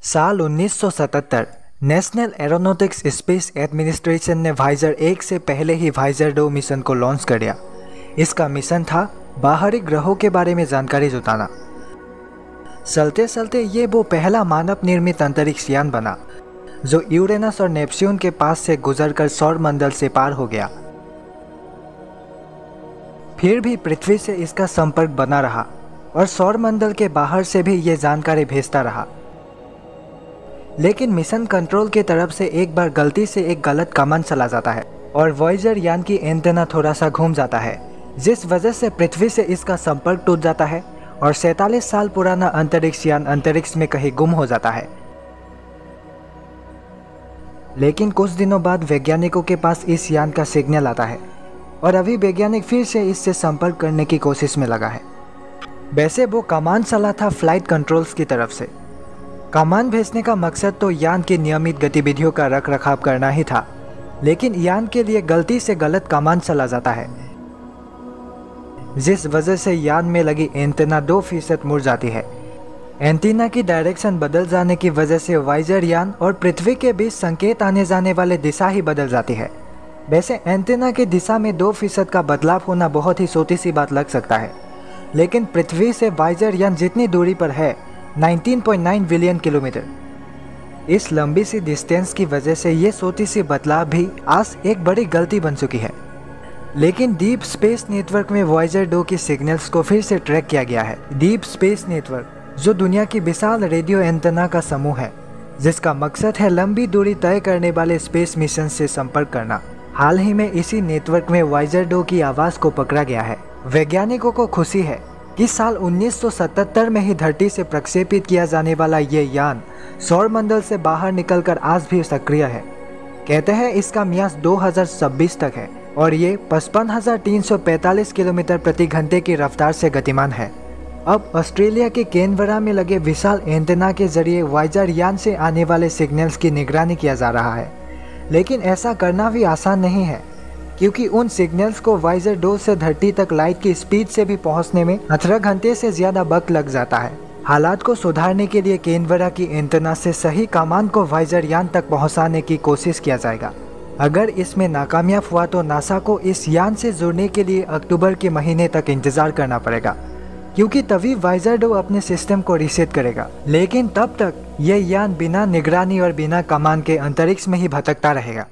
साल 1977 national aeronautics space administration ने visor 1 से पहले ही वाइजर 2 मिशन को लॉन्च कर दिया। इसका मिशन था बाहरी ग्रहों के बारे में जानकारी जुटाना। चलते चलते ये वो पहला मानव निर्मित अंतरिक्ष यान बना जो यूरेनस और नेपच्यून के पास से गुजरकर सौर मंडल से पार हो गया। फिर भी पृथ्वी से इसका संपर्क बना रहा और सौर मंडल के बाहर से भी ये जानकारी भेजता रहा। लेकिन मिशन कंट्रोल की तरफ से एक बार गलती से एक गलत कमांड चला जाता है और वॉयेजर यान की एंटेना थोड़ा सा घूम जाता है, जिस वजह से पृथ्वी से इसका संपर्क टूट जाता है और 47 साल पुराना अंतरिक्ष यान अंतरिक्ष में कहीं गुम हो जाता है। लेकिन कुछ दिनों बाद वैज्ञानिकों के पास इस यान का सिग्नल आता है और अभी वैज्ञानिक फिर से इससे संपर्क करने की कोशिश में लगा है। वैसे वो कमांड चला था फ्लाइट कंट्रोल्स की तरफ से। कमांड भेजने का मकसद तो यान की नियमित गतिविधियों का रखरखाव करना ही था, लेकिन यान के लिए गलती से गलत कमांड चला जाता है, जिस वजह से यान में लगी एंटेना 2% मुड़ जाती है। एंटीना की डायरेक्शन बदल जाने की वजह से वाइजर यान और पृथ्वी के बीच संकेत आने जाने वाले दिशा ही बदल जाती है। वैसे एंटीना की दिशा में 2% का बदलाव होना बहुत ही छोटी सी बात लग सकता है, लेकिन पृथ्वी से वाइजर यान जितनी दूरी पर है 19.9 बिलियन किलोमीटर, इस लंबी सी डिस्टेंस की वजह से ये छोटी सी बदलाव भी आज एक बड़ी गलती बन चुकी है। लेकिन डीप स्पेस नेटवर्क में वॉयेजर 2 की सिग्नल्स को फिर से ट्रैक किया गया है। डीप स्पेस नेटवर्क जो दुनिया की विशाल रेडियो एंटेना का समूह है, जिसका मकसद है लंबी दूरी तय करने वाले स्पेस मिशन से संपर्क करना। हाल ही में इसी नेटवर्क में वॉयेजर 2 की आवाज़ को पकड़ा गया है। वैज्ञानिकों को खुशी है कि साल 1977 में ही धरती से प्रक्षेपित किया जाने वाला ये यान सौर मंडल से बाहर निकलकर आज भी सक्रिय है। कहते हैं इसका मियाद 2026 तक है और ये 55,345 किलोमीटर प्रति घंटे की रफ्तार से गतिमान है। अब ऑस्ट्रेलिया के कैनबरा में लगे विशाल एंटेना के जरिए वॉयेजर यान से आने वाले सिग्नल्स की निगरानी किया जा रहा है। लेकिन ऐसा करना भी आसान नहीं है, क्योंकि उन सिग्नल्स को वॉयेजर 2 से धरती तक लाइट की स्पीड से भी पहुंचने में 18 घंटे से ज़्यादा वक्त लग जाता है। हालात को सुधारने के लिए कैनबरा की एंटेना से सही कमांड को वॉयेजर यान तक पहुंचाने की कोशिश किया जाएगा। अगर इसमें नाकामयाब हुआ तो नासा को इस यान से जुड़ने के लिए अक्टूबर के महीने तक इंतजार करना पड़ेगा, क्योंकि तभी वॉयेजर 2 अपने सिस्टम को रीसेट करेगा। लेकिन तब तक यह यान बिना निगरानी और बिना कमान के अंतरिक्ष में ही भटकता रहेगा।